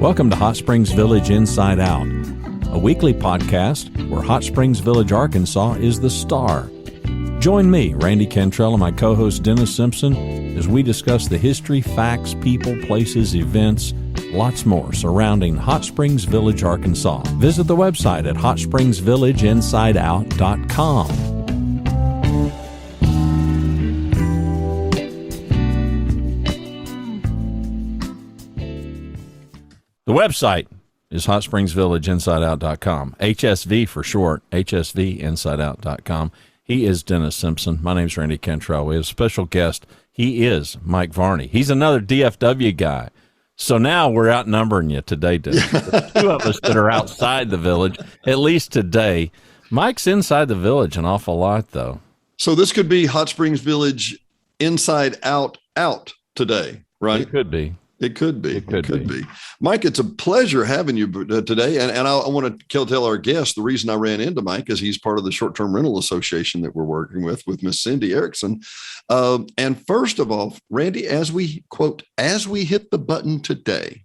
Welcome to Hot Springs Village Inside Out, a weekly podcast where Hot Springs Village, Arkansas is the star. Join me, Randy Cantrell, and my co-host Dennis Simpson as we discuss the history, facts, people, places, events, lots more surrounding Hot Springs Village, Arkansas. Visit the website at hotspringsvillageinside.com. The website is hotspringsvillageinside.com. HSV for short, hsvinsideout.com. He is Dennis Simpson. My name's Randy Cantrell. We have a special guest. He is Mike Varney. He's another DFW guy. So now we're outnumbering you today, Dennis. There's two of us that are outside the village, at least today. Mike's inside the village an awful lot, though. So this could be Hot Springs Village inside out today, right? It could be. It could be. It could be. Mike, it's a pleasure having you today. And I want to tell our guests the reason I ran into Mike is he's part of the short-term rental association that we're working with Miss Cindy Erickson. And first of all, Randy, as we hit the button today,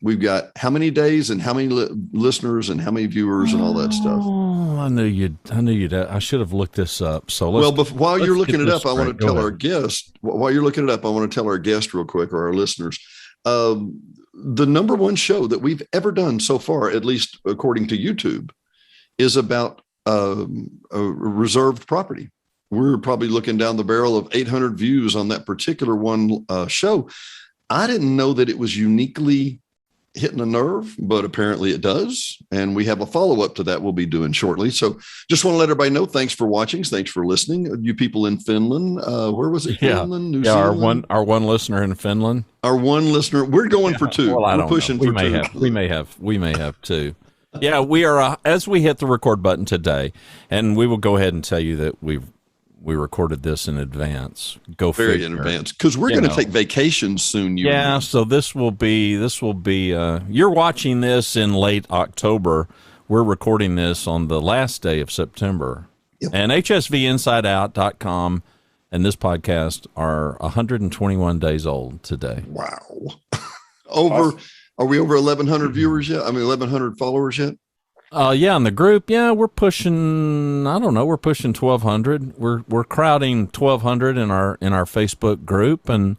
we've got how many days and how many listeners and how many viewers and all that stuff. Oh, I knew you'd. I should have looked this up. So while you're looking it up, I want to tell our guest. While you're looking it up, I want to tell our guest real quick, or our listeners, the number one show that we've ever done so far, at least according to YouTube, is about a reserved property. We're probably looking down the barrel of 800 views on that particular one show. I didn't know that it was uniquely hitting a nerve, but apparently it does. And we have a follow-up to that we'll be doing shortly. So just want to let everybody know, thanks for watching. Thanks for listening. You people in Finland, where was it? Finland, New Zealand? Our one listener in Finland. Our one listener. We're going for two. Well, we're pushing for two. We may have two. Yeah, we are, as we hit the record button today, and we will go ahead and tell you that we recorded this in advance. Very in advance, because we're going to take vacations soon. So this will be. You're watching this in late October. We're recording this on the last day of September. Yep. And hsvinsideout.com and this podcast are 121 days old today. Wow. Are we over 1,100 viewers yet? 1,100 followers yet? In the group, we're pushing. I don't know. We're pushing 1,200. We're crowding 1,200 in our Facebook group, and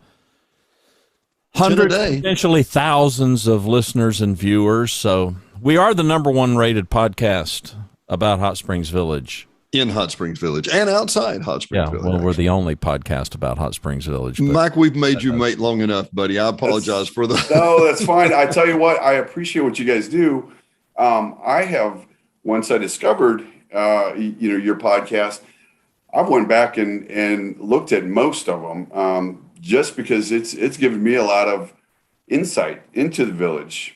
hundreds, potentially thousands of listeners and viewers. So we are the number one rated podcast about Hot Springs Village. In Hot Springs Village and outside Hot Springs Village. Well, we're the only podcast about Hot Springs Village. Mike, we've made you wait long enough, buddy. I apologize for the. No, that's fine. I tell you what, I appreciate what you guys do. I have, once I discovered, your podcast, I've went back and looked at most of them, just because it's given me a lot of insight into the village.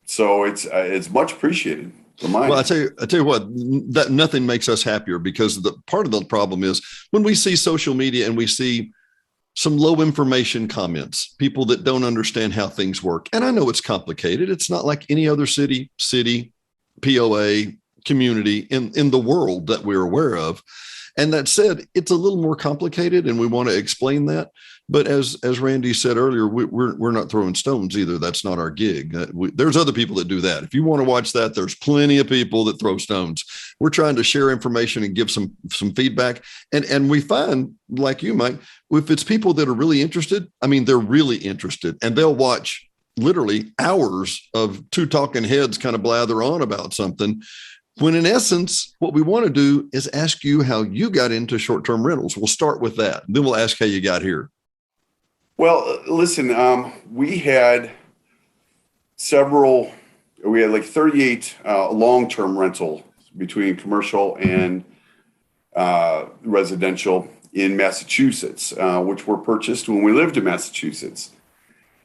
So it's much appreciated. Well, I tell you what, that nothing makes us happier, because the part of the problem is when we see social media and we see some low information comments, people that don't understand how things work. And I know it's complicated. It's not like any other city, POA, community in the world that we're aware of. And that said, it's a little more complicated, and we want to explain that. But as Randy said earlier, we're not throwing stones either. That's not our gig. There's other people that do that. If you want to watch that, there's plenty of people that throw stones. We're trying to share information and give some feedback. And we find, like you, Mike, if it's people that are really interested, they're really interested, and they'll watch literally hours of two talking heads kind of blather on about something. When in essence, what we want to do is ask you how you got into short-term rentals. We'll start with that. Then we'll ask how you got here. Well, listen, we had like 38 long-term rental between commercial and residential in Massachusetts, which were purchased when we lived in Massachusetts.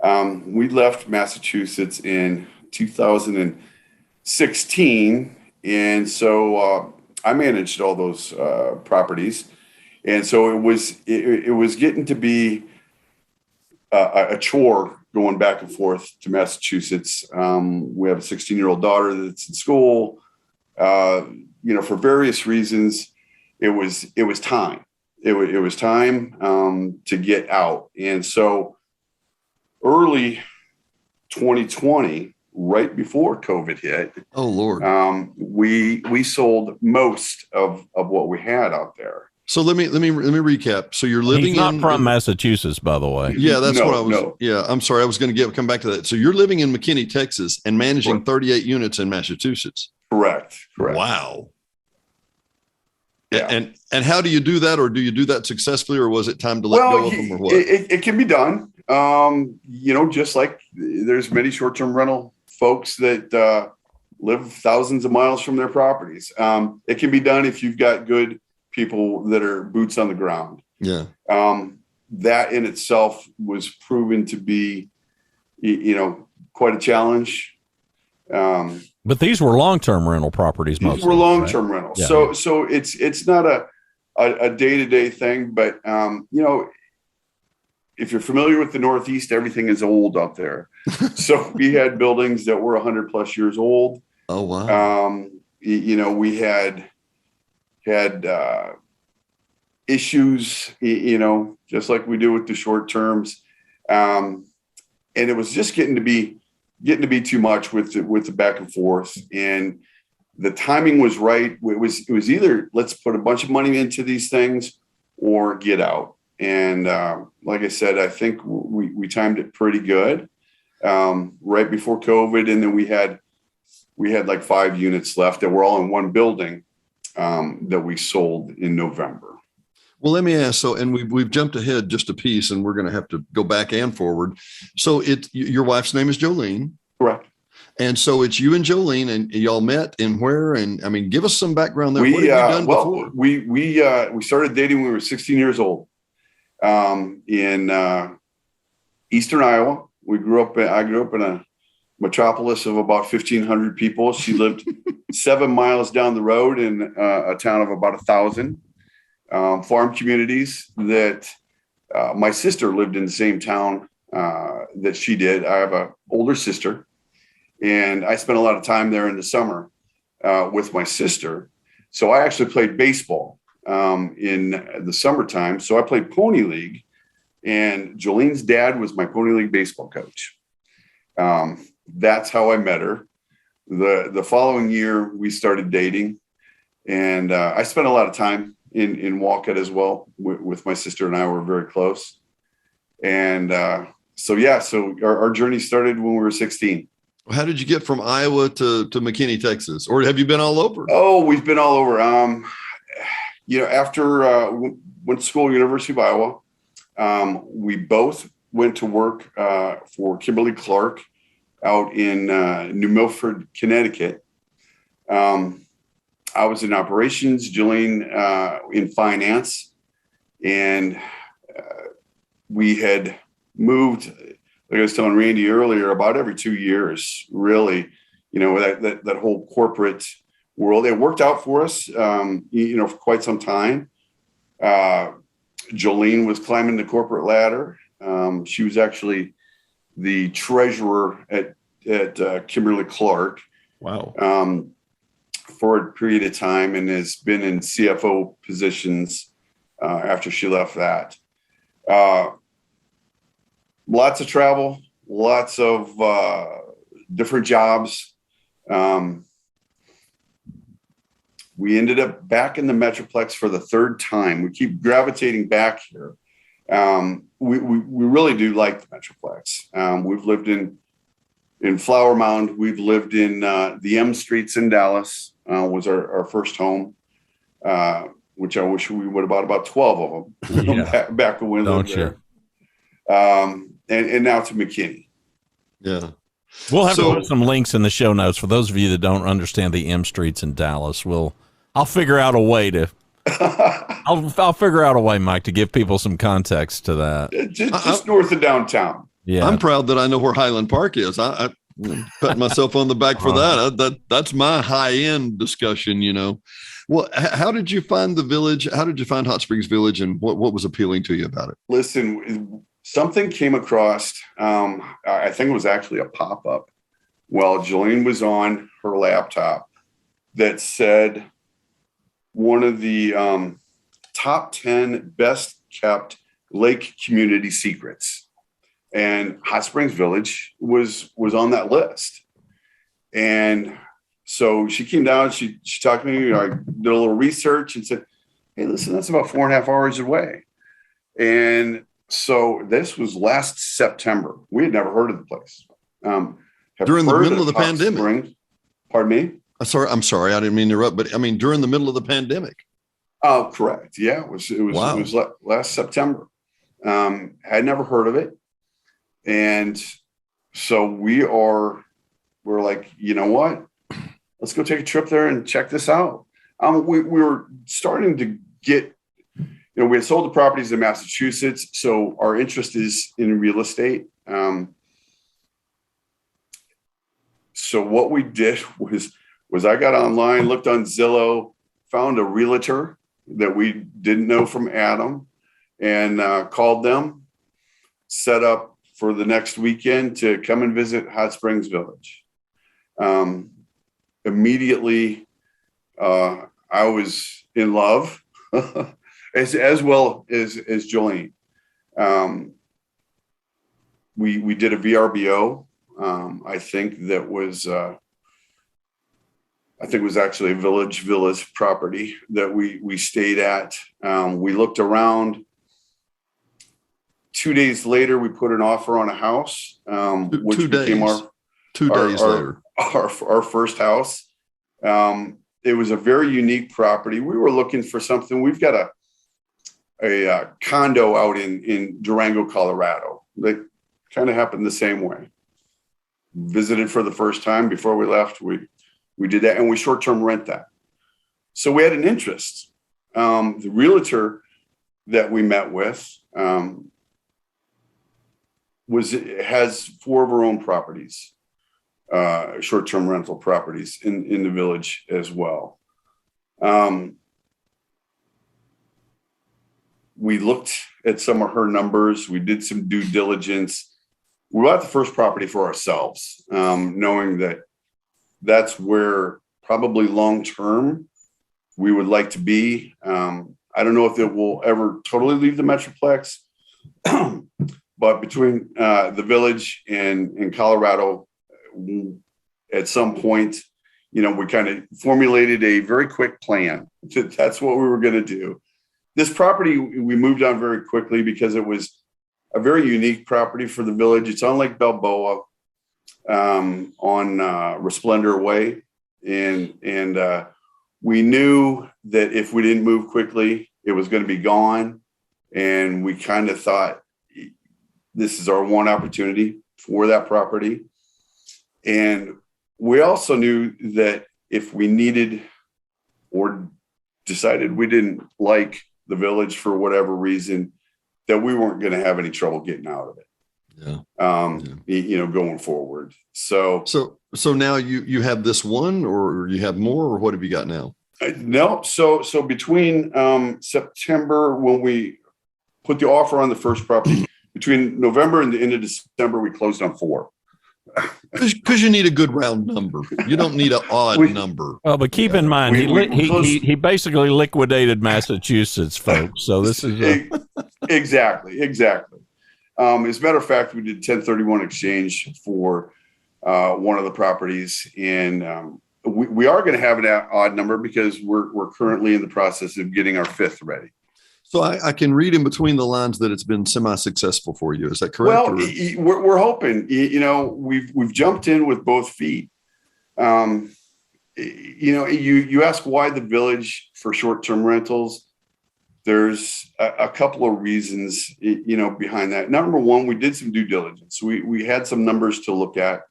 We left Massachusetts in 2016, and so I managed all those properties, and so it was getting to be a chore going back and forth to Massachusetts. We have a 16-year-old daughter that's in school. For various reasons, it was time. It was time to get out. And so early 2020, right before COVID hit, Oh Lord. we sold most of what we had out there. So let me recap. So you're living He's not in from Massachusetts, by the way. Yeah, that's No, what I was. no. Yeah, I'm sorry. I was going to come back to that. So you're living in McKinney, Texas, and managing 38 units in Massachusetts. Correct. Wow. Yeah. And how do you do that, or do you do that successfully, or was it time to let go of them, or what? It can be done. Just like there's many short-term rental folks that live thousands of miles from their properties. It can be done if you've got good people that are boots on the ground. Yeah. That in itself was proven to be, quite a challenge. But these were long-term rental properties. Mostly, these were long-term right? rentals. Yeah. So it's not a day-to-day thing, but if you're familiar with the Northeast, everything is old up there. So we had buildings that were 100 plus years old. Oh wow. We had issues, just like we do with the short terms. And it was just getting to be too much with the back and forth, and the timing was right. It was either let's put a bunch of money into these things or get out. And like I said, I think we timed it pretty good right before COVID, and then we had like 5 units left that were all in one building that we sold in November. Well, let me ask. So, and we've jumped ahead just a piece, and we're going to have to go back and forward. So, your wife's name is Jolene, correct? And so it's you and Jolene, and y'all met and where? And I mean, give us some background there. What have you done before? We started dating when we were 16 years old in Eastern Iowa. I grew up in a metropolis of about 1,500 people. She lived 7 miles down the road in a town of about 1,000. Farm communities that my sister lived in the same town that she did. I have an older sister, and I spent a lot of time there in the summer with my sister. So I actually played baseball in the summertime. So I played Pony League, and Jolene's dad was my Pony League baseball coach. That's how I met her. The following year, we started dating, and I spent a lot of time in Walcott as well with my sister, and I were very close. And so our journey started when we were 16. How did you get from Iowa to McKinney, Texas? Or have you been all over? Oh, we've been all over. After went to school, University of Iowa, we both went to work for Kimberly-Clark out in New Milford, Connecticut. I was in operations, Jolene in finance, and we had moved, like I was telling Randy earlier, about every 2 years, really, that whole corporate world. It worked out for us, for quite some time. Jolene was climbing the corporate ladder. She was actually the treasurer at Kimberly-Clark. Wow. For a period of time, and has been in CFO positions after she left that. Lots of travel, lots of different jobs. We ended up back in the Metroplex for the third time. We keep gravitating back here. We really do like the Metroplex. We've lived in Flower Mound. We've lived in the M Streets in Dallas. Was our first home, which I wish we would have bought about 12 of them. Yeah. back when we lived there. And now to McKinney. Yeah. We'll have to put some links in the show notes for those of you that don't understand the M Streets in Dallas. I'll figure out a way to. I'll figure out a way, Mike, to give people some context to that. Just north of downtown. Yeah, I'm proud that I know where Highland Park is. I pat myself on the back for that. That's my high end discussion. Well, how did you find the village? How did you find Hot Springs Village, and what was appealing to you about it? Listen, something came across. I think it was actually a pop up while Jolene was on her laptop that said one of the top 10 best kept lake community secrets. and Hot Springs Village was on that list. And so she came down, she talked to me, I did a little research and said, hey, listen, that's about 4.5 hours away. And so this was last September. We had never heard of the place. During the middle of the pandemic. Springs. Pardon me? I'm sorry. I didn't mean to interrupt, but I mean, during the middle of the pandemic. Oh, correct. Yeah, it was Wow. It was last September. Had never heard of it. And so we're like, you know what? Let's go take a trip there and check this out. We were starting to get, we had sold the properties in Massachusetts. So our interest is in real estate. So what we did was I got online, looked on Zillow, found a realtor that we didn't know from Adam, and called them, set up for the next weekend to come and visit Hot Springs Village. Immediately, I was in love, as well as Jolene. We did a VRBO. I think that was actually a Village Villas property that we stayed at. We looked around. 2 days later, we put an offer on a house, which became our first house. It was a very unique property. We were looking for something. We've got a condo out in Durango, Colorado. That kind of happened the same way. Visited for the first time before we left. We did that, and we short-term rent that. So we had an interest. The realtor that we met with has 4 of our own properties, short-term rental properties in the village as well. We looked at some of her numbers. We did some due diligence. We bought the first property for ourselves, knowing that that's where probably long-term we would like to be. I don't know if it will ever totally leave the Metroplex, but between the village and Colorado, at some point, we kind of formulated a very quick plan. That's what we were going to do. This property, we moved on very quickly because it was a very unique property for the village. It's on Lake Balboa, on Resplendor Way. And we knew that if we didn't move quickly, it was going to be gone. And we kind of thought, this is our one opportunity for that property. And we also knew that if we needed or decided we didn't like the village for whatever reason, that we weren't going to have any trouble getting out of it. Going forward. So now you have this one, or you have more, or what have you got now? No. So between September, when we put the offer on the first property, between November and the end of December, we closed on 4. Because you need a good round number. You don't need an odd number. Well, but keep in mind, he basically liquidated Massachusetts, folks. So this is exactly. As a matter of fact, we did 1031 exchange for one of the properties, and we are going to have an odd number because we're currently in the process of getting our 5th ready. So I can read in between the lines that it's been semi-successful for you. Is that correct? Well, we're hoping. We've jumped in with both feet. You ask why the village for short-term rentals. There's a couple of reasons, behind that. Number one, we did some due diligence. We had some numbers to look at.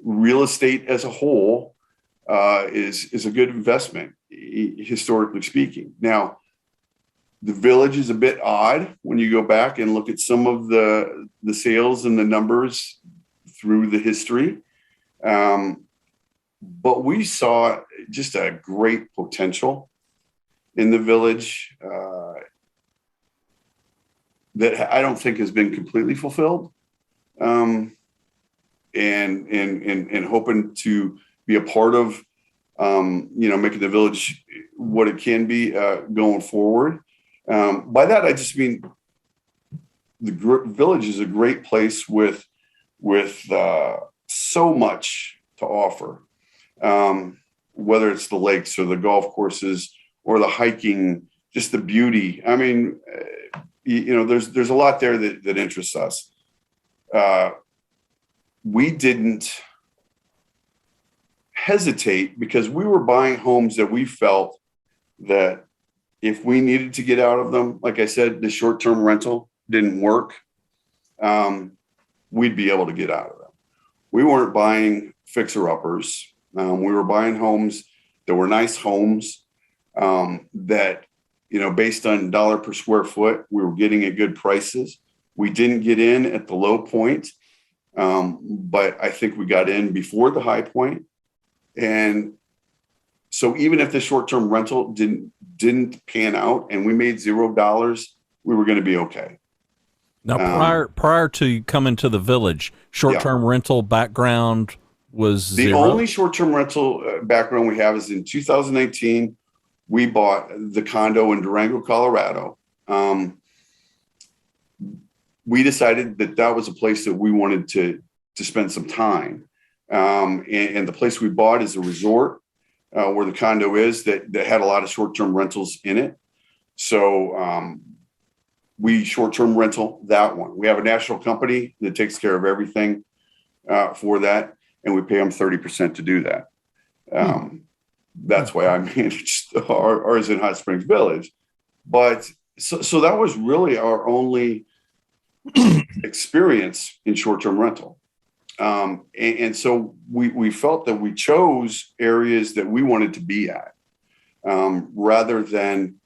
Real estate as a whole is a good investment, historically speaking. Now, the village is a bit odd when you go back and look at some of the sales and the numbers through the history. But we saw just a great potential in the village that I don't think has been completely fulfilled. And hoping to be a part of, making the village what it can be going forward. By that, I just mean village is a great place with so much to offer, whether it's the lakes or the golf courses or the hiking, just the beauty. I mean, there's a lot there that interests us. We didn't hesitate because we were buying homes that we felt that if we needed to get out of them, like I said, the short-term rental didn't work, we'd be able to get out of them. We weren't buying fixer-uppers. We were buying homes that were nice homes that, based on dollar per square foot, we were getting at good prices. We didn't get in at the low point, but I think we got in before the high point. And so even if the short-term rental didn't pan out and we made $0, we were going to be okay. Now, prior to coming to the village, short-term rental background was the zero? only short-term rental background we have is in 2019. We bought the condo in Durango, Colorado. We decided that was a place that we wanted to spend some time. And the place we bought is a resort where the condo is that had a lot of short-term rentals in it. So we short-term rental that one. We have a national company that takes care of everything for that, and we pay them 30% to do that. That's why I managed ours in Hot Springs Village. But so that was really our only experience in short-term rental. And so we felt that we chose areas that we wanted to be at, rather than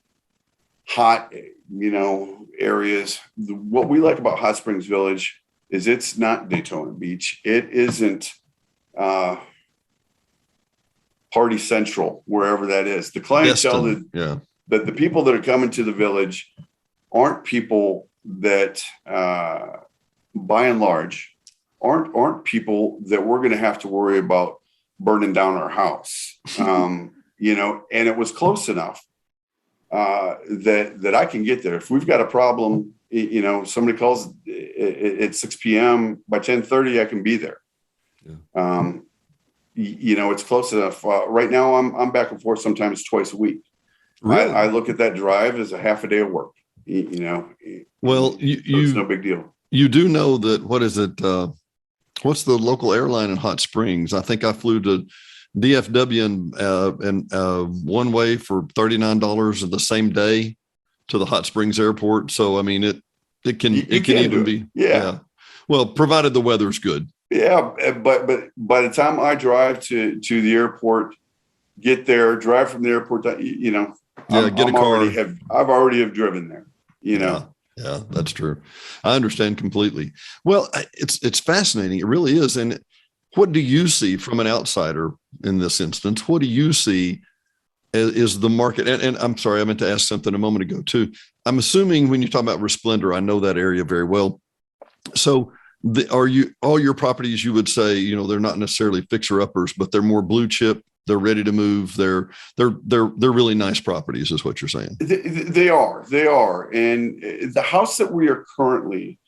hot, areas. What we like about Hot Springs Village is it's not Daytona Beach. It isn't Party Central, wherever that is. The clientele that the people that are coming to the village aren't people that, by and large, aren't people that we're going to have to worry about burning down our house. And it was close enough that I can get there. If we've got a problem, somebody calls at 6 p.m. by 10:30, I can be there. Yeah. It's close enough. Right now I'm back and forth sometimes twice a week. Really? I look at that drive as a half a day of work, Well, it's no big deal. You do know that, what is it? What's the local airline in Hot Springs? I think I flew to DFW and one way for $39 in the same day to the Hot Springs airport. So, I mean, it can even be. Yeah. Well, provided the weather's good. Yeah. But by the time I drive to the airport, get there, drive from the airport, get a car. I've already have driven there, Yeah, that's true. I understand completely. Well, it's fascinating. It really is. And what do you see from an outsider in this instance? What do you see is the market? And I'm sorry, I meant to ask something a moment ago too. I'm assuming when you talk about Resplendor, I know that area very well. So all your properties, you would say, they're not necessarily fixer uppers, but they're more blue chip. They're ready to move. They're really nice properties, is what you're saying. They are. And the house that we are currently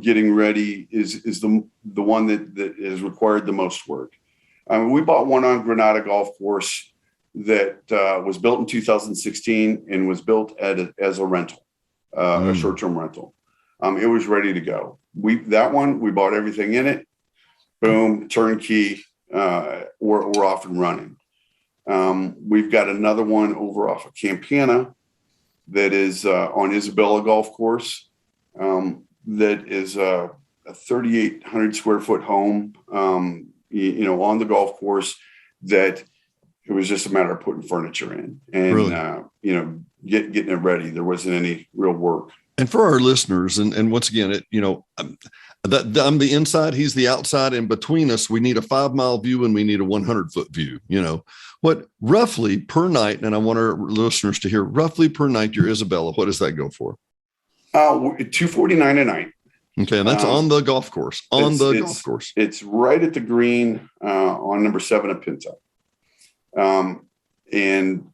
getting ready is the one that has required the most work. We bought one on Granada Golf Course that was built in 2016 and was built as a rental, a short-term rental. It was ready to go. We bought everything in it. Boom, turnkey. We're off and running. We've got another one over off of Campana that is on Isabella Golf Course. That is a 3,800 square foot home, on the golf course, that it was just a matter of putting furniture in and, really? Getting it ready. There wasn't any real work. And for our listeners, and once again, I'm the inside, he's the outside, and between us, we need a 5-mile view and we need a 100-foot view. What roughly per night, and I want our listeners to hear, roughly per night, your Isabella, what does that go for? $249 a night. Okay, and that's on the golf course. Golf course, it's right at the green on number 7 of Pinto. And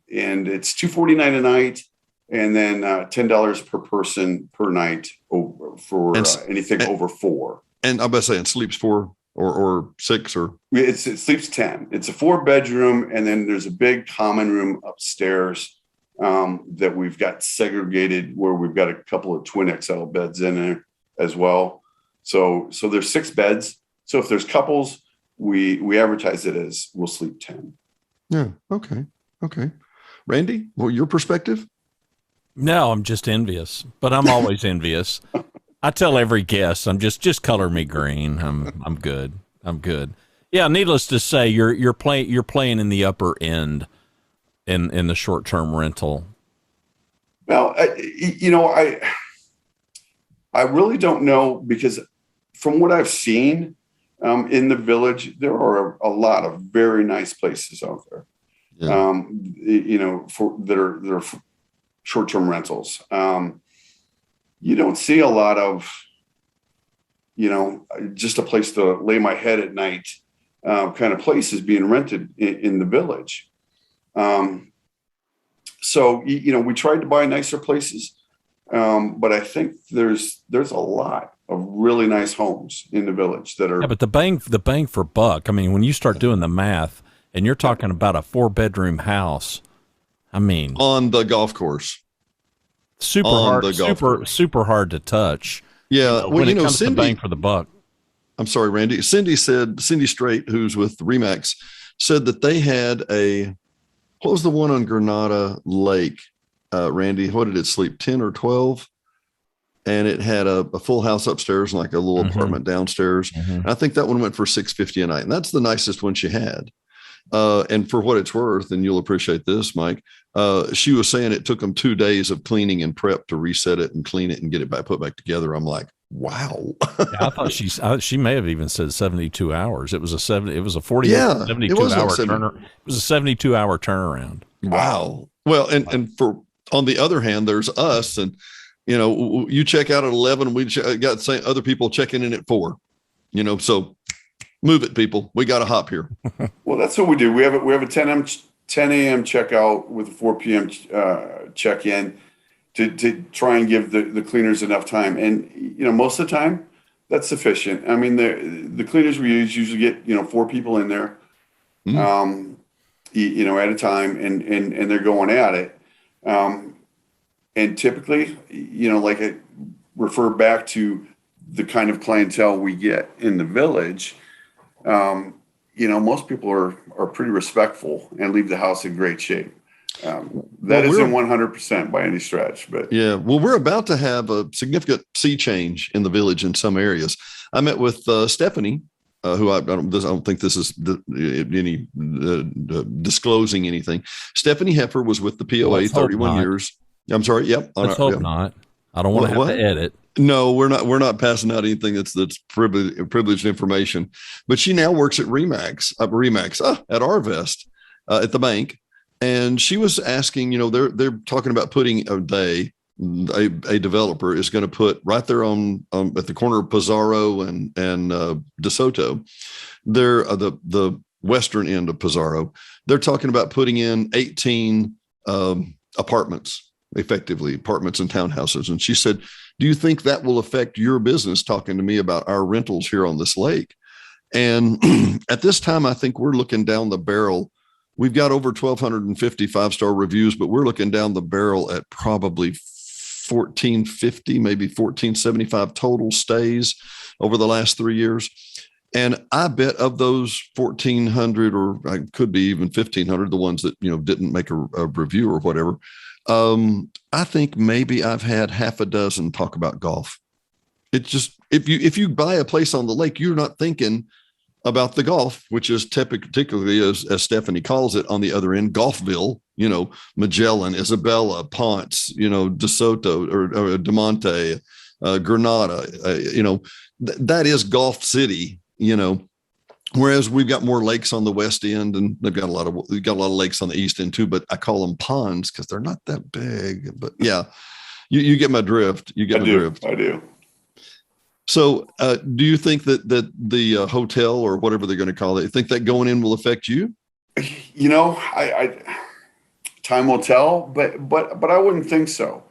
it's $249 a night. and then $10 per person per night for anything over 4. And I'm about to say, it sleeps 4 or 6 or it sleeps 10. It's a 4-bedroom, and then there's a big common room upstairs that we've got segregated, where we've got a couple of twin XL beds in there as well. So there's 6 beds. So if there's couples, we advertise it as we'll sleep 10. Yeah. Okay. Randy, well, your perspective? No, I'm just envious, but I'm always envious. I tell every guest, I'm just color me green. I'm good. Yeah. Needless to say, you're playing in the upper end in the short-term rental. Well, I really don't know, because from what I've seen in the village, there are a lot of very nice places out there. Yeah. That are short-term rentals. You don't see a lot of, just a place to lay my head at night kind of places being rented in the village. So, we tried to buy nicer places, but I think there's a lot of really nice homes in the village that are. Yeah, but the bang for buck. I mean, when you start doing the math, and you're talking about a 4-bedroom house, I mean, on the golf course, super hard to touch. Yeah, when it comes to bang for the buck. I'm sorry, Randy. Cindy Strait, who's with Remax, said that they had what was the one on Granada Lake? Randy, what did it sleep? 10 or 12? And it had a full house upstairs and like a little apartment downstairs. Mm-hmm. I think that one went for $650 a night, and that's the nicest one she had. And for what it's worth, and you'll appreciate this, Mike, she was saying it took them 2 days of cleaning and prep to reset it and clean it and get it put back together. I'm like, wow. Yeah, I thought she may have even said 72 hours. It was a 72 hour turnaround. It was a 72 hour turnaround. Wow. Well, and for on the other hand, there's us, and you check out at 11. We got other people checking in at 4. So move it, people. We got to hop here. Well, that's what we do. We have a 10 a.m. checkout with a 4 p.m. check-in to try and give the cleaners enough time. And most of the time, that's sufficient. I mean, the cleaners we use usually get 4 people in there, at a time, and they're going at it. And typically, like I refer back to the kind of clientele we get in the village. Most people are pretty respectful and leave the house in great shape. That isn't 100% by any stretch, but yeah. Well, we're about to have a significant sea change in the village in some areas. I met with Stephanie, who I don't think this is any disclosing anything. Stephanie Heffer was with the POA 31 years. I'm sorry. Yep. Let's hope not. I don't want to have to edit. No, we're not passing out anything that's privileged information. But she now works at Remax at Arvest at the bank, and she was asking. They're talking about putting a developer is going to put right there on at the corner of Pizarro and DeSoto. They're the western end of Pizarro. They're talking about putting in 18 apartments and townhouses. And she said, do you think that will affect your business? Talking to me about our rentals here on this lake. And at this time, I think we're looking down the barrel. We've got over 1,250 5-star reviews, but we're looking down the barrel at probably 1,450, maybe 1,475 total stays over the last 3 years. And I bet of those 1,400, or I could be even 1,500, the ones that, didn't make a review or whatever, I think maybe I've had half a dozen talk about golf. It's just, if you buy a place on the lake, you're not thinking about the golf, which is particularly as Stephanie calls it on the other end, Golfville, Magellan, Isabella, Ponce, DeSoto or De Monte, Granada, that is Golf City, whereas we've got more lakes on the west end, and we've got a lot of lakes on the east end too, but I call them ponds because they're not that big. But yeah, you get my drift. You get my drift. I do. So do you think that the hotel or whatever they're going to call it, you think that going in will affect you? I time will tell, but I wouldn't think so.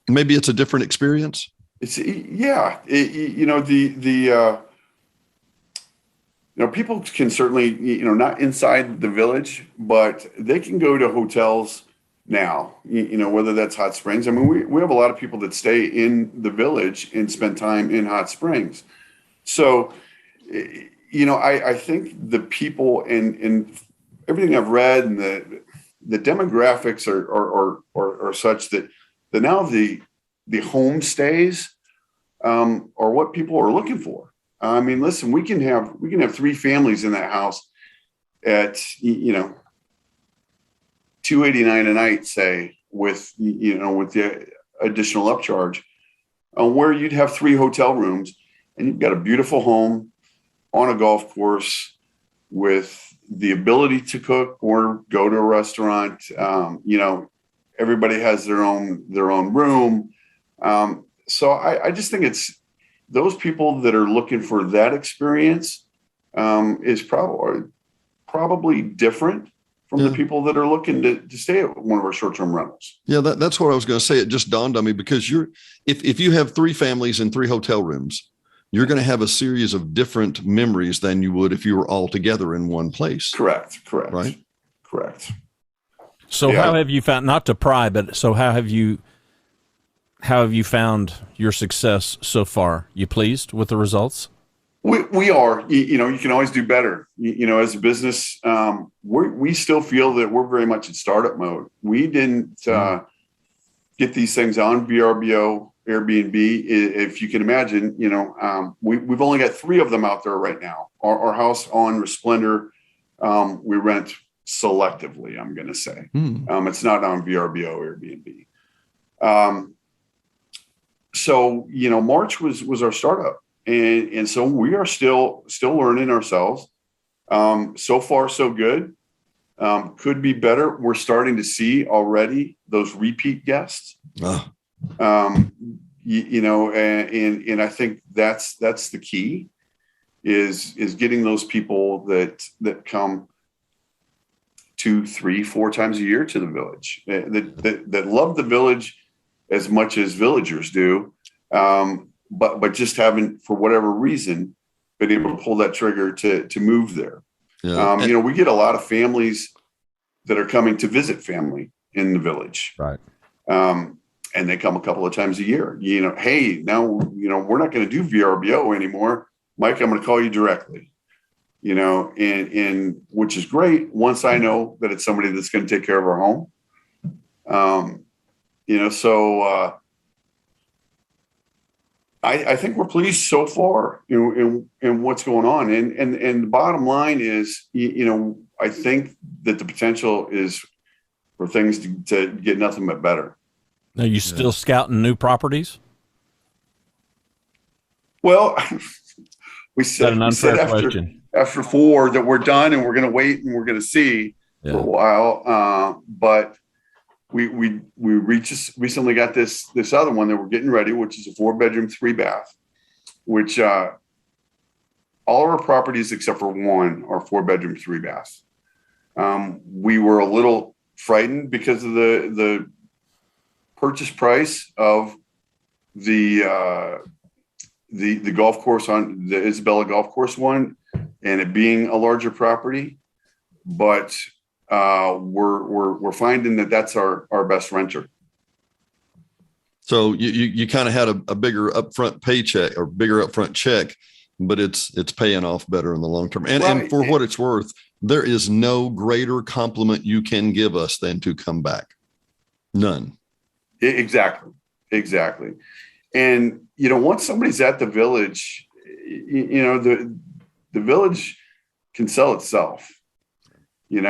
Maybe it's a different experience. People can certainly, not inside the village, but they can go to hotels now, whether that's hot springs. I mean, we have a lot of people that stay in the village and spend time in hot springs. So, I think the people and everything I've read and the demographics are such that now the homestays are what people are looking for. I mean, listen, we can have 3 families in that house at $289 a night, say, with the additional upcharge, where you'd have 3 hotel rooms, and you've got a beautiful home on a golf course with the ability to cook or go to a restaurant. Everybody has their own room. So I just think it's those people that are looking for that experience is probably different from the people that are looking to stay at one of our short-term rentals. Yeah, that's what I was going to say. It just dawned on me because if you have 3 families in 3 hotel rooms, you're going to have a series of different memories than you would if you were all together in one place. Correct. Right? Correct. So how have you found, not to pry, but so how have you found your success so far? You pleased with the results? We are, you can always do better. As a business, we still feel that we're very much in startup mode. We didn't get these things on VRBO, Airbnb. If you can imagine, we've only got 3 of them out there right now. Our house on Resplendor, we rent selectively, I'm going to say. It's not on VRBO, Airbnb. So, March was our startup. And so we are still learning ourselves. So far, so good. Could be better. We're starting to see already those repeat guests. And I think that's the key is getting those people that come 2, 3, 4 times a year to the village, that love the village as much as villagers do. But just haven't, for whatever reason, been able to pull that trigger to move there. Yeah. We get a lot of families that are coming to visit family in the village. Right. And they come a couple of times a year. Hey, now, we're not going to do VRBO anymore. Mike, I'm going to call you directly. And which is great once I know that it's somebody that's going to take care of our home. I think we're pleased so far in what's going on. And the bottom line is, I think that the potential is for things to get nothing but better. Are you still scouting new properties? Well, we said question. After 4 that we're done and we're going to wait and we're going to see for a while. But we recently got this other one that we're getting ready, which is a 4-bedroom, 3-bath, which all our properties except for one are 4-bedroom, 3-bath. We were a little frightened because of the purchase price of the golf course on the Isabella golf course one, and it being a larger property, but we're finding that that's our best renter. So you kind of had a bigger upfront paycheck or bigger upfront check, but it's paying off better in the long term. And for what it's worth, there is no greater compliment you can give us than to come back. None. Exactly. And once somebody's at the village, the village can sell itself. To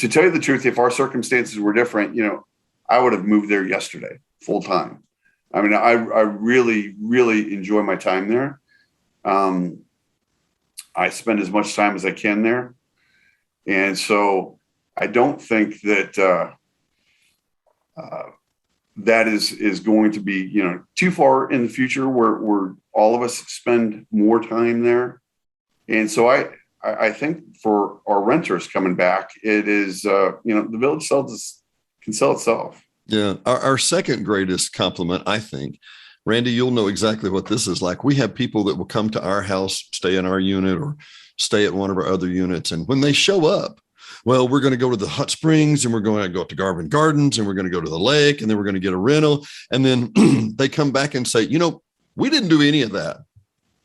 tell you the truth, if our circumstances were different, I would have moved there yesterday, full time. I mean, I really, really enjoy my time there. I spend as much time as I can there. And so I don't think that that is going to be, too far in the future where all of us spend more time there. And so I I think for our renters coming back, it is, the village can sell itself. Yeah. Our second greatest compliment, I think, Randy, you'll know exactly what this is like. We have people that will come to our house, stay in our unit, or stay at one of our other units. And when they show up, well, we're going to go to the hot springs, and we're going to go up to Garvin Gardens, and we're going to go to the lake, and then we're going to get a rental. And then they come back and say, we didn't do any of that.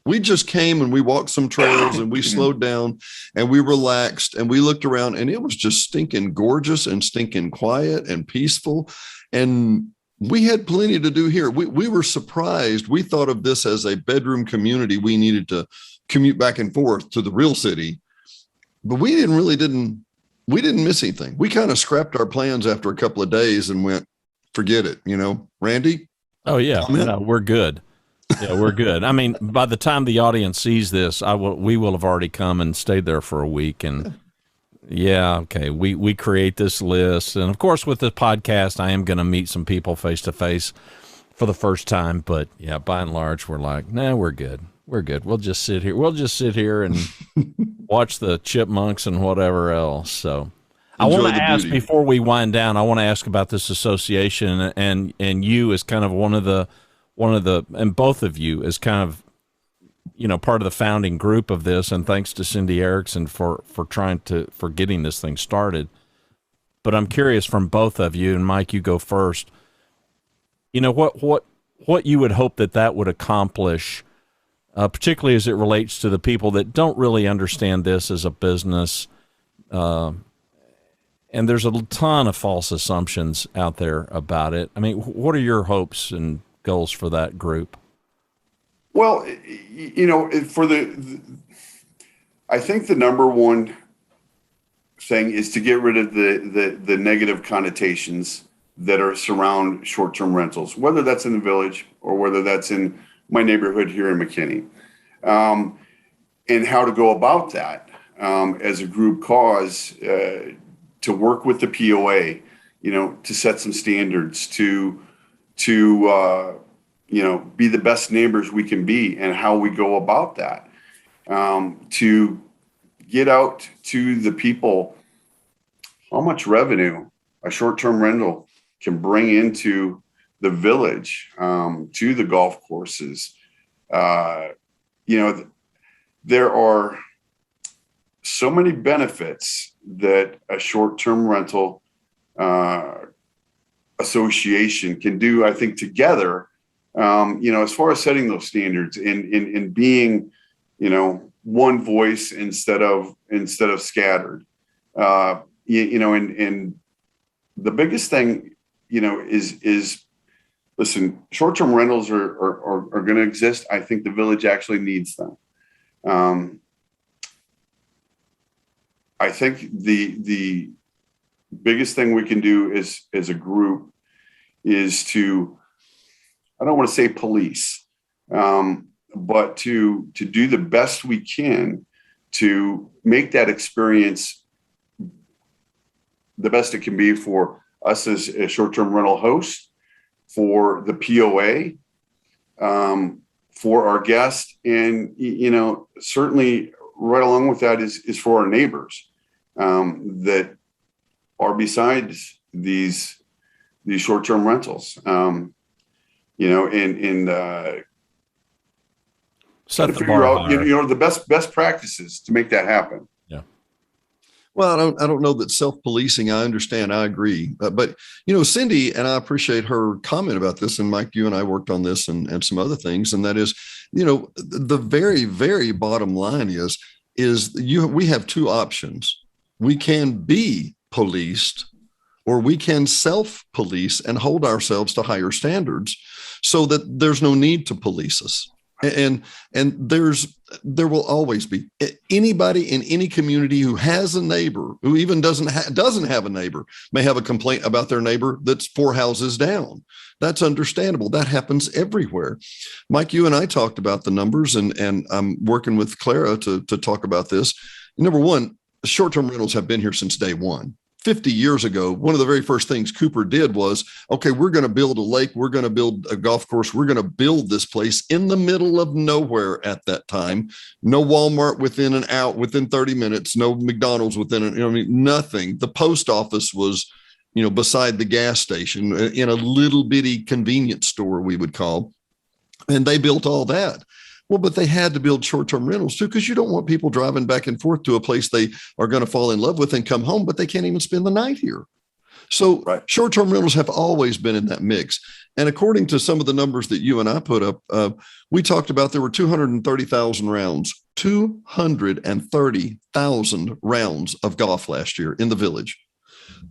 We just came and we walked some trails and we slowed down and we relaxed and we looked around, and it was just stinking gorgeous and stinking quiet and peaceful. And we had plenty to do here. We were surprised. We thought of this as a bedroom community. We needed to commute back and forth to the real city, but we didn't miss anything. We kind of scrapped our plans after a couple of days and went, forget it, Randy? Oh yeah. No, we're good. Yeah, we're good. I mean, by the time the audience sees this, we will have already come and stayed there for a week. And yeah, okay, we create this list. And of course, with this podcast, I am going to meet some people face to face for the first time. But yeah, by and large, we're like, nah, we're good. We're good. We'll just sit here. We'll just sit here and watch the chipmunks and whatever else. So I want to ask, before we wind down, I want to ask about this association and you as kind of one of the, and both of you as kind of, part of the founding group of this. And thanks to Cindy Erickson for getting this thing started. But I'm curious from both of you, and Mike, you go first, what you would hope that would accomplish, particularly as it relates to the people that don't really understand this as a business. And there's a ton of false assumptions out there about it. I mean, what are your hopes and goals for that group? Well, I think the number one thing is to get rid of the negative connotations that are surround short-term rentals, whether that's in the village or whether that's in my neighborhood here in McKinney, and how to go about that as a group cause, to work with the POA, to set some standards, to be the best neighbors we can be, and how we go about that, to get out to the people how much revenue a short-term rental can bring into the village, to the golf courses. There are so many benefits that a short-term rental association can do, I think, together, as far as setting those standards and being, one voice instead of scattered, and the biggest thing, is listen, short-term rentals are going to exist. I think the village actually needs them. I think the biggest thing we can do as a group is to, I don't want to say police, but to do the best we can to make that experience the best it can be for us as a short-term rental host, for the POA, for our guests, and certainly right along with that is for our neighbors that are besides these short-term rentals, and set to the figure bar out, higher. the best practices to make that happen. Yeah. Well, I don't know that self-policing. I understand. I agree. But Cindy, and I appreciate her comment about this. And Mike, you and I worked on this and some other things. And that is, the very, very bottom line is we have two options. We can be policed, or we can self-police and hold ourselves to higher standards so that there's no need to police us. And there will always be anybody in any community who has a neighbor who even doesn't have a neighbor may have a complaint about their neighbor that's 4 houses down. That's understandable. That happens everywhere. Mike, you and I talked about the numbers, and I'm working with Clara to talk about this. Number one, short-term rentals have been here since day one. 50 years ago, one of the very first things Cooper did was, okay, we're going to build a lake. We're going to build a golf course. We're going to build this place in the middle of nowhere at that time. No Walmart within 30 minutes, no McDonald's nothing. The post office was, beside the gas station in a little bitty convenience store, we would call, and they built all that. Well, but they had to build short-term rentals too, because you don't want people driving back and forth to a place they are going to fall in love with and come home, but they can't even spend the night here. So short-term rentals have always been in that mix. And according to some of the numbers that you and I put up, we talked about there were 230,000 rounds, 230,000 rounds of golf last year in the Village.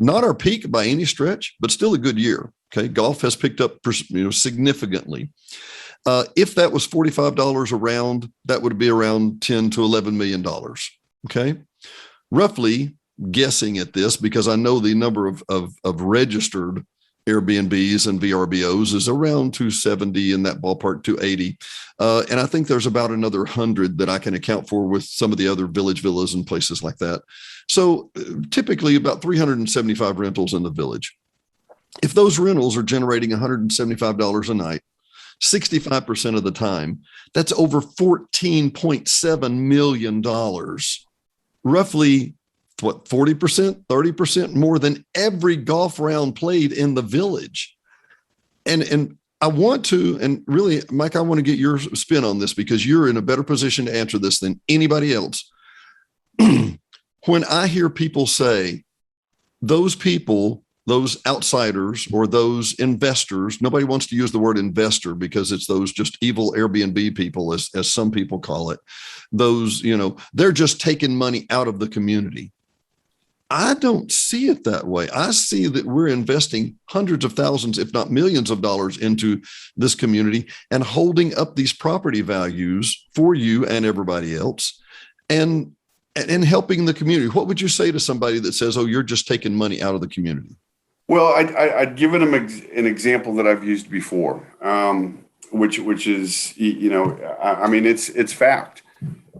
Not our peak by any stretch, but still a good year. Okay. Golf has picked up, significantly. If that was $45 a round, that would be around $10 to $11 million. Okay. Roughly guessing at this, because I know the number of registered Airbnbs and VRBOs is around 270, in that ballpark, 280. And I think there's about another 100 that I can account for with some of the other Village villas and places like that. So typically about 375 rentals in the Village. If those rentals are generating $175 a night, 65% of the time, that's over $14.7 million, roughly 40%, 30% more than every golf round played in the Village. And I want to, and really, Mike, I want to get your spin on this, because you're in a better position to answer this than anybody else. When I hear people say those people, those outsiders or those investors, nobody wants to use the word investor because it's those just evil Airbnb people, as some people call it. Those, they're just taking money out of the community. I don't see it that way. I see that we're investing hundreds of thousands, if not millions of dollars into this community and holding up these property values for you and everybody else, and helping the community. What would you say to somebody that says, oh, you're just taking money out of the community? Well, I'd given them an example that I've used before, which is, it's fact.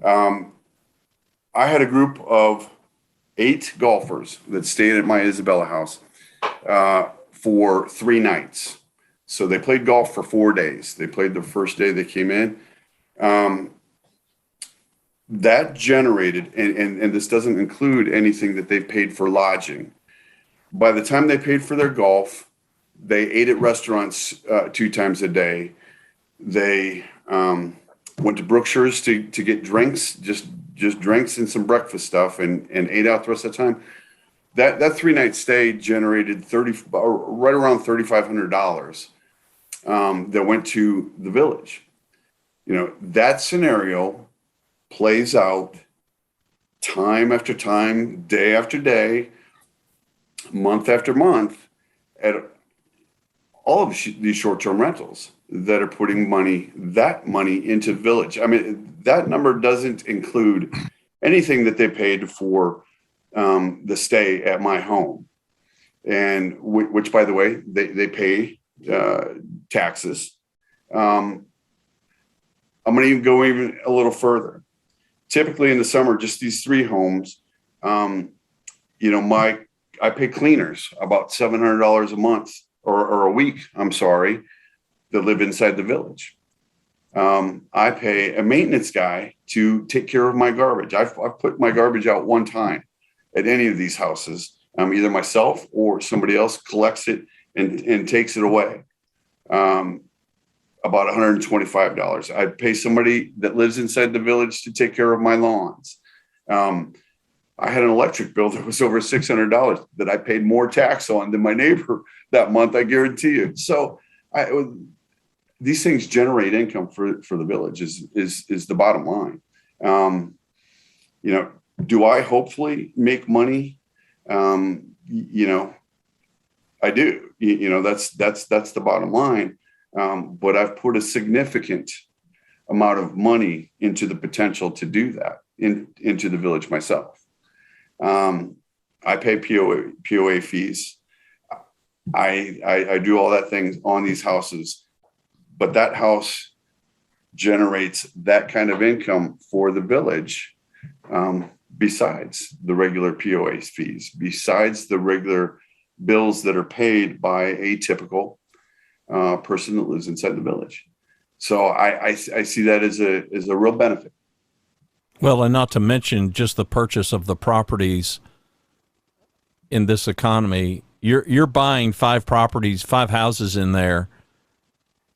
I had a group of 8 golfers that stayed at my Isabella house for 3 nights. So they played golf for 4 days. They played the first day they came in. That generated, and this doesn't include anything that they've paid for lodging. By the time they paid for their golf, they ate at restaurants 2 times a day. They went to Brookshire's to get drinks, just drinks and some breakfast stuff, and ate out the rest of the time. That 3-night stay generated right around $3,500 that went to the Village. That scenario plays out time after time, day after day, month after month, at all of these short-term rentals that are putting that money into the Village. I mean, that number doesn't include anything that they paid for the stay at my home, and which, by the way, they pay taxes. I'm going to even go a little further. Typically in the summer, just these 3 homes, I pay cleaners about $700 a month or a week, that live inside the Village. I pay a maintenance guy to take care of my garbage. I've put my garbage out 1 time at any of these houses. Either myself or somebody else collects it and takes it away. About $125. I pay somebody that lives inside the Village to take care of my lawns. I had an electric bill that was over $600 that I paid more tax on than my neighbor that month, I guarantee you. So these things generate income for the Village is the bottom line. Do I hopefully make money? I do. That's the bottom line. But I've put a significant amount of money into the potential to do that into the Village myself. I pay POA fees. I do all that things on these houses, but that house generates that kind of income for the Village besides the regular POA fees, besides the regular bills that are paid by a typical person that lives inside the village. So I see that as a real benefit. Well, and not to mention just the purchase of the properties in this economy. You're buying 5 properties, 5 houses in there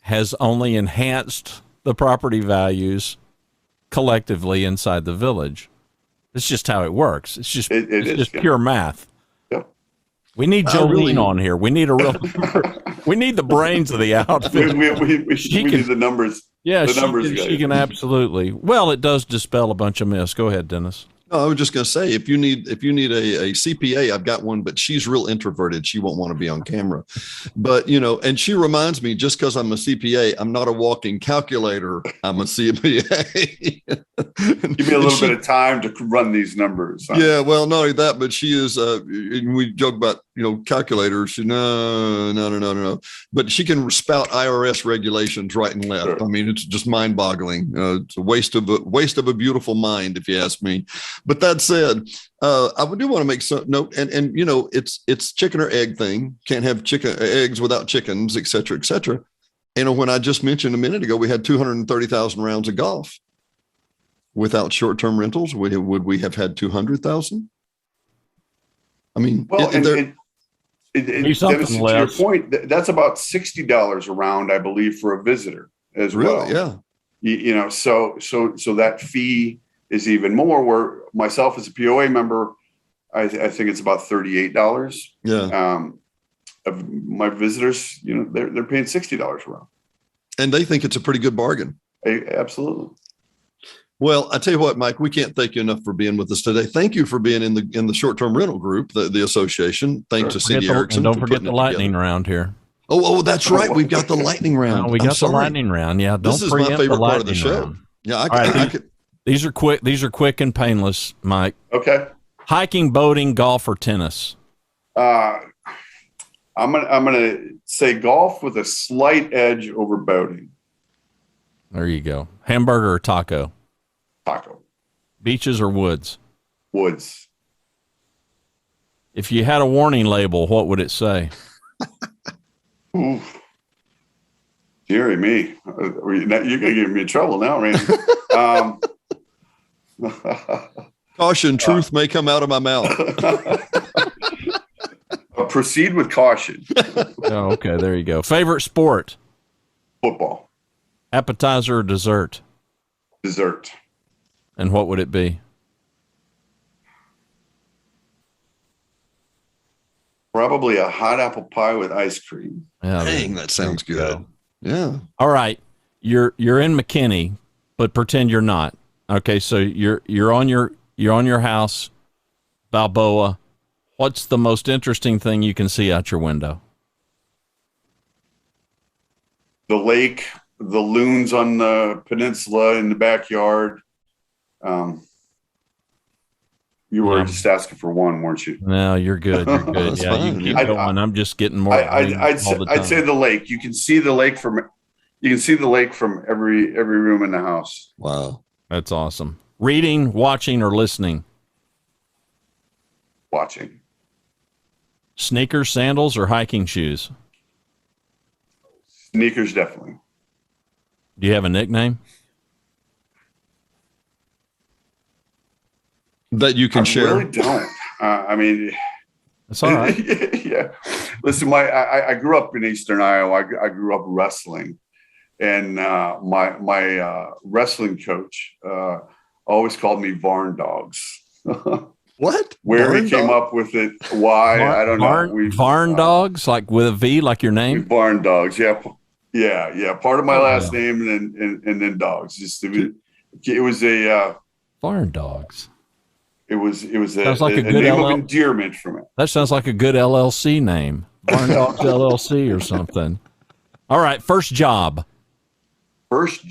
has only enhanced the property values collectively inside the village. It's just how it works. It's just pure math. Yep. We need Jolene on here. We need we need the brains of the outfit. We need the numbers. Yeah, the numbers she can absolutely. Well, it does dispel a bunch of myths. Go ahead, Dennis. No, I was just going to say, if you need a CPA, I've got one, but she's real introverted. She won't want to be on camera. But, and she reminds me, just because I'm a CPA, I'm not a walking calculator. I'm a CPA. Give me a little bit of time to run these numbers. Huh? Yeah, well, not only that, but she is, we joke about, calculators. No. But she can spout IRS regulations right and left. Sure. I mean, it's just mind boggling. It's a waste of a beautiful mind, if you ask me. But that said, I do want to make some note, and it's chicken or egg thing. Can't have eggs without chickens, et cetera, et cetera. When I just mentioned a minute ago, we had 230,000 rounds of golf. Without short-term rentals, would we have had 200,000? I mean, well, Dennis, to your point, that's about $60 a round, I believe, for a visitor as well. Yeah. So that fee is even more. Where myself as a POA member, I think it's about $38. Yeah. Of my visitors, they're paying $60 a round, and they think it's a pretty good bargain. Absolutely. Well, I tell you what, Mike, we can't thank you enough for being with us today. Thank you for being in the short-term rental group, the association. Thanks to Cindy Erickson. And don't forget the lightning round here. Oh, that's right. We've got the lightning round. We got the lightning round. Yeah, don't this is my favorite part of the show. Round. Yeah, I could. These are quick. These are quick and painless, Mike. Okay. Hiking, boating, golf, or tennis. I'm gonna say golf with a slight edge over boating. There you go. Hamburger or taco. Taco. Beaches or woods? Woods. If you had a warning label, what would it say? Ooh. Deary me. You're going to get me in trouble now, Randy. Caution, truth may come out of my mouth. Proceed with caution. Oh, okay, there you go. Favorite sport? Football. Appetizer or dessert? Dessert. And what would it be? Probably a hot apple pie with ice cream. Yeah, dang, that sounds good. Yeah. All right. You're in McKinney, but pretend you're not. Okay, so you're on your house, Balboa. What's the most interesting thing you can see out your window? The lake, the loons on the peninsula in the backyard. You were just asking for one, weren't you? No, you're good. You're good. Yeah, you keep going. I'm just getting more. I'd say the lake. You can see the lake from every room in the house. Wow, that's awesome. Reading, watching, or listening? Watching. Sneakers, sandals, or hiking shoes? Sneakers, definitely. Do you have a nickname that you can share? I really don't. I mean, that's all right. Yeah. Listen, I grew up in Eastern Iowa. I grew up wrestling, and my wrestling coach always called me Varn Dogs. What? Where Varn he came up with it? Why? I don't know. Varn Dogs, like with a V, like your name. Varn Dogs. Yeah. Part of my last name, and then Dogs. It was a Varn Dogs. It was a, sounds like a good name of endearment from it. That sounds like a good LLC name, Varn Dogs LLC or something. All right, first job. First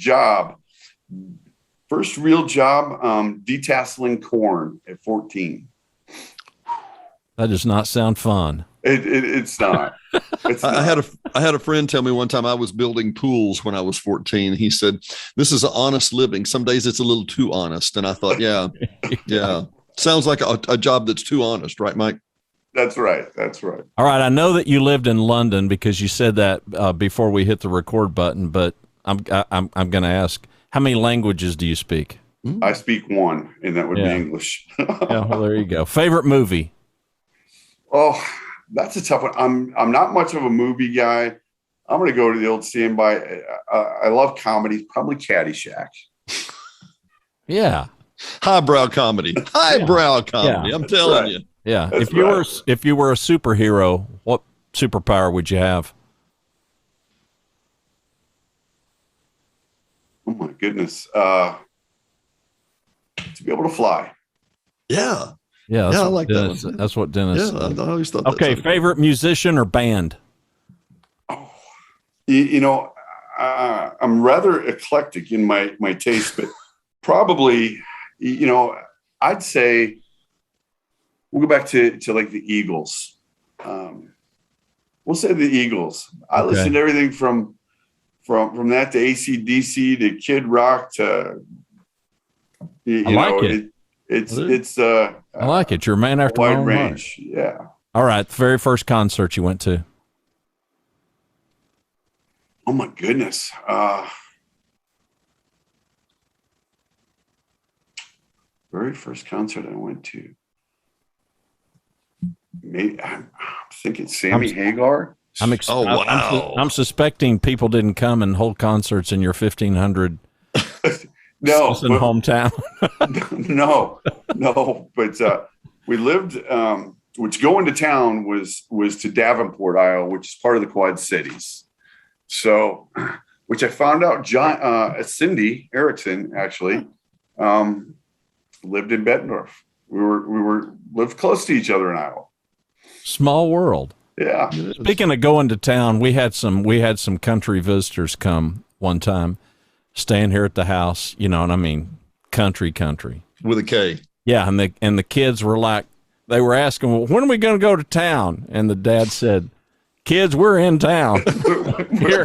real job, detasseling corn at 14. That does not sound fun. It's not. I had a friend tell me one time I was building pools when I was 14. He said, "This is an honest living. Some days it's a little too honest." And I thought, yeah. Sounds like a job that's too honest, right, Mike? That's right. That's right. All right. I know that you lived in London because you said that before we hit the record button, but I'm going to ask, how many languages do you speak? I speak one, and that would be English. Yeah, well, there you go. Favorite movie? Oh, that's a tough one. I'm not much of a movie guy. I'm going to go to the old standby. I love comedy, probably Caddyshack. Yeah. Highbrow comedy. Highbrow comedy. Yeah. I'm telling you. Yeah. That's If you were a superhero, what superpower would you have? Oh my goodness. To be able to fly. Yeah. Yeah, I like Dennis, that one. that's what Dennis said. I always thought Okay, favorite musician or band? Oh, I'm rather eclectic in my taste, but probably, I'd say we'll go back to like the Eagles. We'll say the Eagles. I listen to everything from that to AC/DC to Kid Rock to I like it. I like it. You're a man after my wide own range. heart. Yeah. All right, the very first concert you went to. Oh my goodness. Very first concert I went to. Maybe I'm thinking Sammy Hagar. I'm suspecting people didn't come and hold concerts in your 1,500 hometown. no. But we lived. Which going to town was to Davenport, Iowa, which is part of the Quad Cities. So, which I found out, Cindy Erickson actually lived in Bettendorf. We lived close to each other in Iowa. Small world. Yeah. Speaking of going to town, we had some country visitors come one time, staying here at the house. You know what I mean? Country with a K. Yeah, and the kids were like, they were asking, well, when are we going to go to town? And the dad said, kids, we're in town here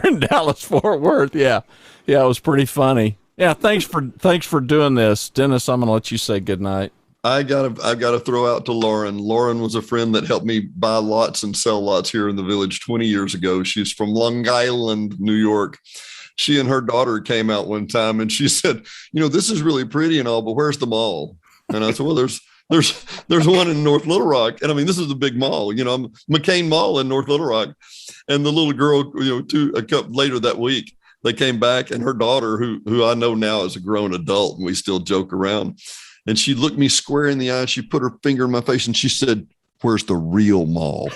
in Dallas Fort Worth. Yeah, it was pretty funny. Yeah, thanks for doing this, Dennis. I'm gonna let you say goodnight. I've got to throw out to Lauren. Lauren was a friend that helped me buy lots and sell lots here in the village 20 years ago. She's from Long Island, New York. She and her daughter came out one time and she said, this is really pretty and all, but where's the mall? And I said, well, there's one in North Little Rock. And I mean, this is the big mall, McCain Mall in North Little Rock. And the little girl, a couple later that week, they came back and her daughter, who I know now is a grown adult, and we still joke around. And she looked me square in the eye. She put her finger in my face and she said, where's the real mall?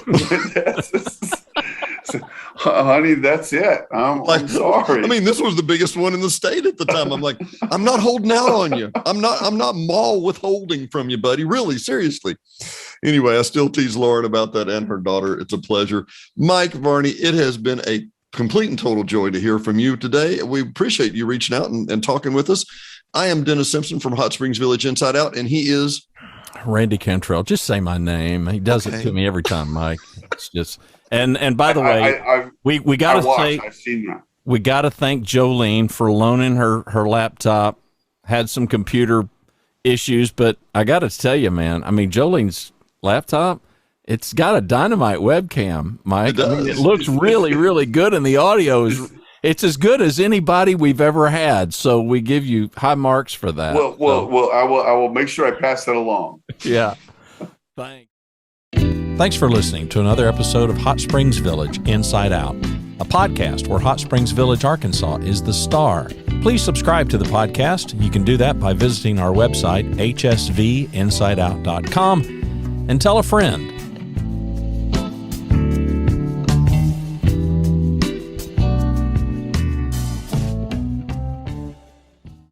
Honey, that's it. I'm sorry. I mean, this was the biggest one in the state at the time. I'm like, I'm not holding out on you. I'm not mall withholding from you, buddy. Really, seriously. Anyway, I still tease Lauren about that and her daughter. It's a pleasure. Mike Varney, it has been a complete and total joy to hear from you today. We appreciate you reaching out and talking with us. I am Dennis Simpson from Hot Springs Village Inside Out, and he is Randy Cantrell. Just say my name. He does it to me every time, Mike. It's just and by the way, we got to say I've seen that. We got to thank Jolene for loaning her laptop. Had some computer issues, but I got to tell you, man. I mean, Jolene's laptop, it's got a dynamite webcam, Mike. It looks really, really good, and the audio it's as good as anybody we've ever had. So we give you high marks for that. Well, I will make sure I pass that along. Yeah. Thanks for listening to another episode of Hot Springs Village Inside Out, a podcast where Hot Springs Village, Arkansas is the star. Please subscribe to the podcast. You can do that by visiting our website, hsvinsideout.com, and tell a friend.